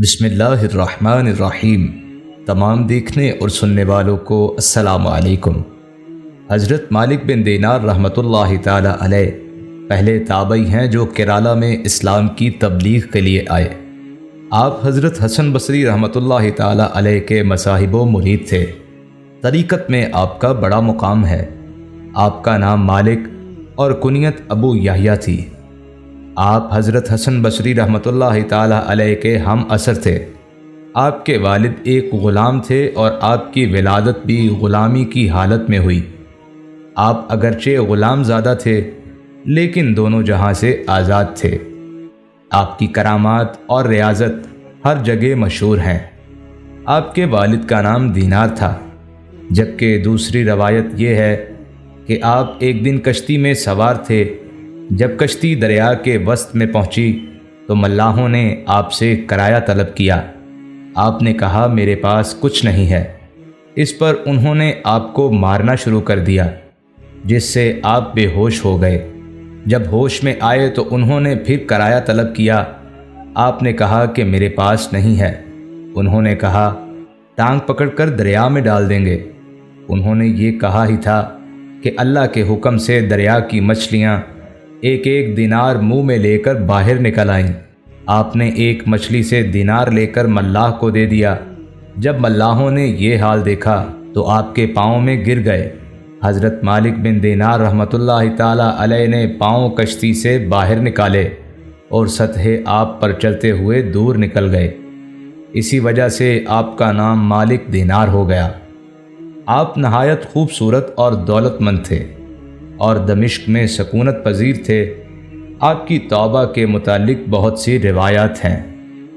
بسم اللہ الرحمن الرحیم۔ تمام دیکھنے اور سننے والوں کو السلام علیکم۔ حضرت مالک بن دینار رحمۃ اللہ تعالی علیہ پہلے تابعی ہیں جو کیرالہ میں اسلام کی تبلیغ کے لیے آئے۔ آپ حضرت حسن بصری رحمۃ اللہ تعالی علیہ کے مصاحب و مرید تھے۔ طریقت میں آپ کا بڑا مقام ہے۔ آپ کا نام مالک اور کنیت ابو یحییٰ تھی۔ آپ حضرت حسن بصری رحمۃ اللہ تعالی علیہ کے ہم عصر تھے۔ آپ کے والد ایک غلام تھے اور آپ کی ولادت بھی غلامی کی حالت میں ہوئی۔ آپ اگرچہ غلام زادہ تھے لیکن دونوں جہاں سے آزاد تھے۔ آپ کی کرامات اور ریاضت ہر جگہ مشہور ہیں۔ آپ کے والد کا نام دینار تھا، جبکہ دوسری روایت یہ ہے کہ آپ ایک دن کشتی میں سوار تھے۔ جب کشتی دریا کے وسط میں پہنچی تو ملاحوں نے آپ سے کرایہ طلب کیا۔ آپ نے کہا میرے پاس کچھ نہیں ہے۔ اس پر انہوں نے آپ کو مارنا شروع کر دیا، جس سے آپ بے ہوش ہو گئے۔ جب ہوش میں آئے تو انہوں نے پھر کرایہ طلب کیا۔ آپ نے کہا کہ میرے پاس نہیں ہے۔ انہوں نے کہا ٹانگ پکڑ کر دریا میں ڈال دیں گے۔ انہوں نے یہ کہا ہی تھا کہ اللہ کے حکم سے دریا کی مچھلیاں ایک ایک دینار منہ میں لے کر باہر نکل آئیں۔ آپ نے ایک مچھلی سے دینار لے کر ملاح کو دے دیا۔ جب ملاحوں نے یہ حال دیکھا تو آپ کے پاؤں میں گر گئے۔ حضرت مالک بن دینار رحمۃ اللہ تعالی علیہ نے پاؤں کشتی سے باہر نکالے اور سطح آپ پر چلتے ہوئے دور نکل گئے۔ اسی وجہ سے آپ کا نام مالک دینار ہو گیا۔ آپ نہایت خوبصورت اور دولت مند تھے اور دمشق میں سکونت پذیر تھے۔ آپ کی توبہ کے متعلق بہت سی روایات ہیں۔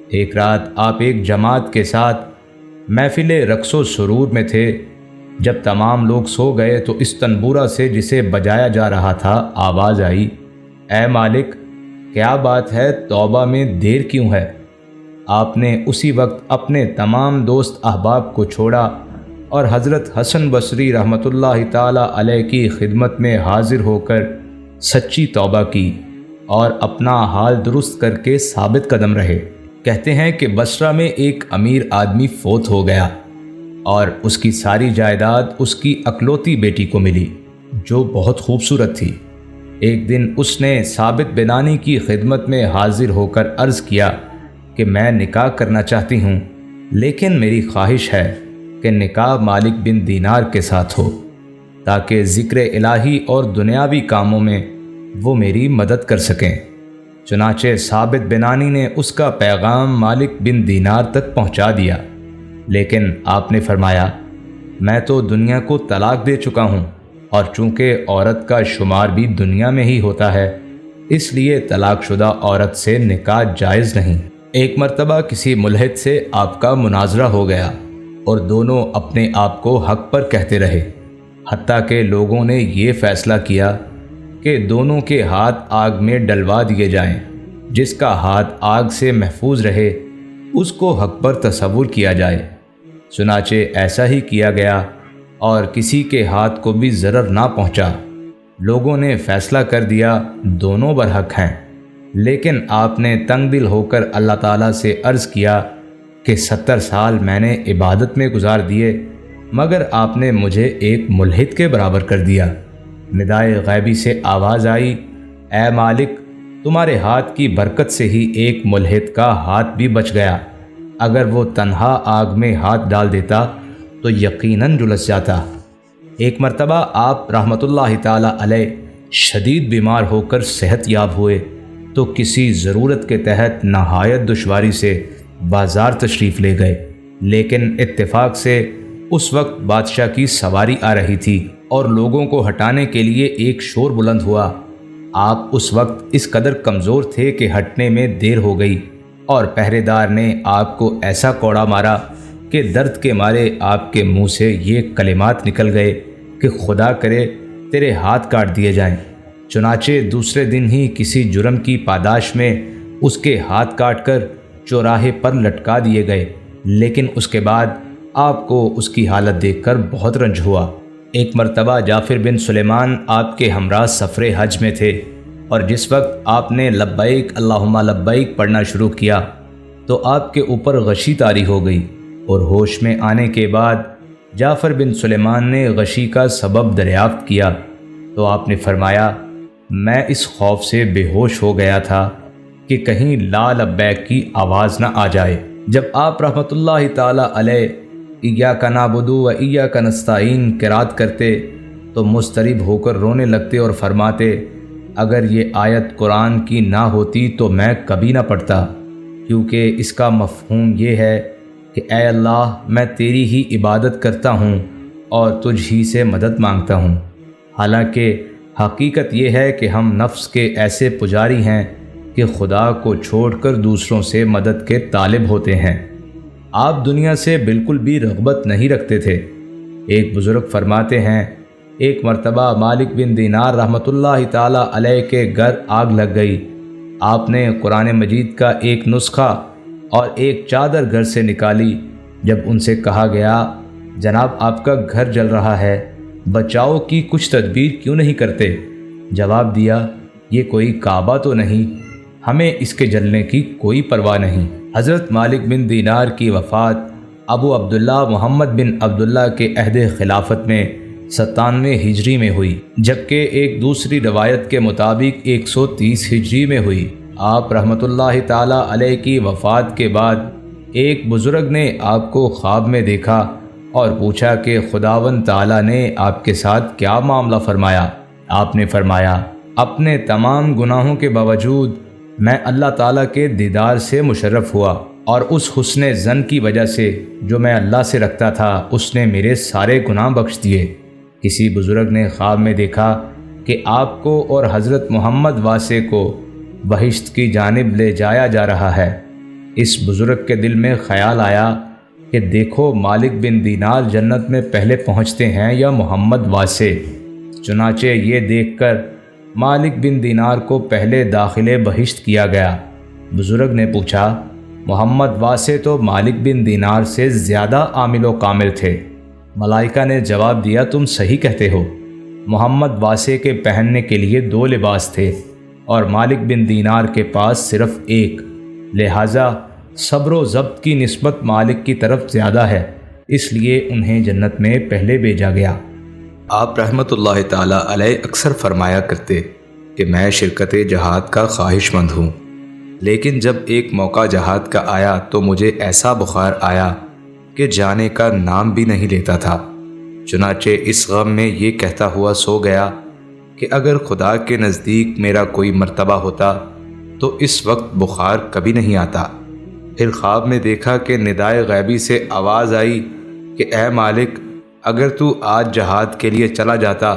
ایک رات آپ ایک جماعت کے ساتھ محفل رقص و سرور میں تھے۔ جب تمام لوگ سو گئے تو اس تنبورہ سے جسے بجایا جا رہا تھا آواز آئی، اے مالک، کیا بات ہے، توبہ میں دیر کیوں ہے؟ آپ نے اسی وقت اپنے تمام دوست احباب کو چھوڑا اور حضرت حسن بصری رحمۃ اللہ تعالی علیہ کی خدمت میں حاضر ہو کر سچی توبہ کی اور اپنا حال درست کر کے ثابت قدم رہے۔ کہتے ہیں کہ بصرہ میں ایک امیر آدمی فوت ہو گیا اور اس کی ساری جائیداد اس کی اکلوتی بیٹی کو ملی، جو بہت خوبصورت تھی۔ ایک دن اس نے ثابت بنانی کی خدمت میں حاضر ہو کر عرض کیا کہ میں نکاح کرنا چاہتی ہوں، لیکن میری خواہش ہے کہ نکاح مالک بن دینار کے ساتھ ہو، تاکہ ذکر الہی اور دنیاوی کاموں میں وہ میری مدد کر سکیں۔ چنانچہ ثابت بنانی نے اس کا پیغام مالک بن دینار تک پہنچا دیا، لیکن آپ نے فرمایا میں تو دنیا کو طلاق دے چکا ہوں، اور چونکہ عورت کا شمار بھی دنیا میں ہی ہوتا ہے، اس لیے طلاق شدہ عورت سے نکاح جائز نہیں۔ ایک مرتبہ کسی ملحد سے آپ کا مناظرہ ہو گیا اور دونوں اپنے آپ کو حق پر کہتے رہے، حتیٰ کہ لوگوں نے یہ فیصلہ کیا کہ دونوں کے ہاتھ آگ میں ڈلوا دیے جائیں۔ جس کا ہاتھ آگ سے محفوظ رہے اس کو حق پر تصور کیا جائے۔ چنانچہ ایسا ہی کیا گیا اور کسی کے ہاتھ کو بھی ضرر نہ پہنچا۔ لوگوں نے فیصلہ کر دیا دونوں برحق ہیں، لیکن آپ نے تنگ دل ہو کر اللہ تعالیٰ سے عرض کیا کہ 70 سال میں نے عبادت میں گزار دیے، مگر آپ نے مجھے ایک ملحد کے برابر کر دیا۔ ندائے غیبی سے آواز آئی، اے مالک، تمہارے ہاتھ کی برکت سے ہی ایک ملحد کا ہاتھ بھی بچ گیا۔ اگر وہ تنہا آگ میں ہاتھ ڈال دیتا تو یقیناً جلس جاتا۔ ایک مرتبہ آپ رحمۃ اللہ تعالی علیہ شدید بیمار ہو کر صحت یاب ہوئے تو کسی ضرورت کے تحت نہایت دشواری سے بازار تشریف لے گئے، لیکن اتفاق سے اس وقت بادشاہ کی سواری آ رہی تھی اور لوگوں کو ہٹانے کے لیے ایک شور بلند ہوا۔ آپ اس وقت اس قدر کمزور تھے کہ ہٹنے میں دیر ہو گئی اور پہرے دار نے آپ کو ایسا کوڑا مارا کہ درد کے مارے آپ کے منہ سے یہ کلمات نکل گئے کہ خدا کرے تیرے ہاتھ کاٹ دیے جائیں۔ چنانچہ دوسرے دن ہی کسی جرم کی پاداش میں اس کے ہاتھ کاٹ کر چوراہے پر لٹکا دیے گئے، لیکن اس کے بعد آپ کو اس کی حالت دیکھ کر بہت رنج ہوا۔ ایک مرتبہ جعفر بن سلیمان آپ کے ہمراہ سفر حج میں تھے، اور جس وقت آپ نے لبیک اللہم لبیک پڑھنا شروع کیا تو آپ کے اوپر غشی طاری ہو گئی، اور ہوش میں آنے کے بعد جعفر بن سلیمان نے غشی کا سبب دریافت کیا تو آپ نے فرمایا، میں اس خوف سے بے ہوش ہو گیا تھا کہ کہیں لا لبیک کی آواز نہ آ جائے۔ جب آپ رحمۃ اللہ تعالی علیہ ایاک نعبد و ایاک نستعین قرات کرتے تو مضطرب ہو کر رونے لگتے اور فرماتے، اگر یہ آیت قرآن کی نہ ہوتی تو میں کبھی نہ پڑھتا، کیونکہ اس کا مفہوم یہ ہے کہ اے اللہ، میں تیری ہی عبادت کرتا ہوں اور تجھ ہی سے مدد مانگتا ہوں، حالانکہ حقیقت یہ ہے کہ ہم نفس کے ایسے پجاری ہیں کہ خدا کو چھوڑ کر دوسروں سے مدد کے طالب ہوتے ہیں۔ آپ دنیا سے بالکل بھی رغبت نہیں رکھتے تھے۔ ایک بزرگ فرماتے ہیں، ایک مرتبہ مالک بن دینار رحمۃ اللہ تعالی علیہ کے گھر آگ لگ گئی۔ آپ نے قرآن مجید کا ایک نسخہ اور ایک چادر گھر سے نکالی۔ جب ان سے کہا گیا، جناب آپ کا گھر جل رہا ہے، بچاؤ کی کچھ تدبیر کیوں نہیں کرتے؟ جواب دیا، یہ کوئی کعبہ تو نہیں، ہمیں اس کے جلنے کی کوئی پرواہ نہیں۔ حضرت مالک بن دینار کی وفات ابو عبداللہ محمد بن عبداللہ کے عہد خلافت میں 97 ہجری میں ہوئی، جبکہ ایک دوسری روایت کے مطابق 130 ہجری میں ہوئی۔ آپ رحمۃ اللہ تعالی علیہ کی وفات کے بعد ایک بزرگ نے آپ کو خواب میں دیکھا اور پوچھا کہ خداوند تعالی نے آپ کے ساتھ کیا معاملہ فرمایا؟ آپ نے فرمایا، اپنے تمام گناہوں کے باوجود میں اللہ تعالیٰ کے دیدار سے مشرف ہوا، اور اس حسن ظن کی وجہ سے جو میں اللہ سے رکھتا تھا اس نے میرے سارے گناہ بخش دیے۔ کسی بزرگ نے خواب میں دیکھا کہ آپ کو اور حضرت محمد واسع کو بہشت کی جانب لے جایا جا رہا ہے۔ اس بزرگ کے دل میں خیال آیا کہ دیکھو مالک بن دینار جنت میں پہلے پہنچتے ہیں یا محمد واسع۔ چنانچہ یہ دیکھ کر مالک بن دینار کو پہلے داخل بہشت کیا گیا۔ بزرگ نے پوچھا، محمد واسع تو مالک بن دینار سے زیادہ عامل و کامل تھے۔ ملائکہ نے جواب دیا، تم صحیح کہتے ہو، محمد واسع کے پہننے کے لیے 2 لباس تھے اور مالک بن دینار کے پاس صرف ایک، لہٰذا صبر و ضبط کی نسبت مالک کی طرف زیادہ ہے، اس لیے انہیں جنت میں پہلے بھیجا گیا۔ آپ رحمۃ اللہ تعالی علیہ اکثر فرمایا کرتے کہ میں شرکت جہاد کا خواہش مند ہوں، لیکن جب ایک موقع جہاد کا آیا تو مجھے ایسا بخار آیا کہ جانے کا نام بھی نہیں لیتا تھا۔ چنانچہ اس غم میں یہ کہتا ہوا سو گیا کہ اگر خدا کے نزدیک میرا کوئی مرتبہ ہوتا تو اس وقت بخار کبھی نہیں آتا۔ پھر خواب میں دیکھا کہ ندائے غیبی سے آواز آئی کہ اے مالک، اگر تو آج جہاد کے لیے چلا جاتا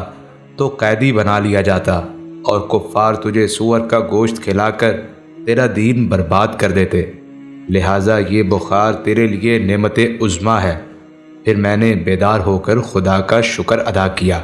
تو قیدی بنا لیا جاتا اور کفار تجھے سور کا گوشت کھلا کر تیرا دین برباد کر دیتے، لہٰذا یہ بخار تیرے لیے نعمت عظمیٰ ہے۔ پھر میں نے بیدار ہو کر خدا کا شکر ادا کیا۔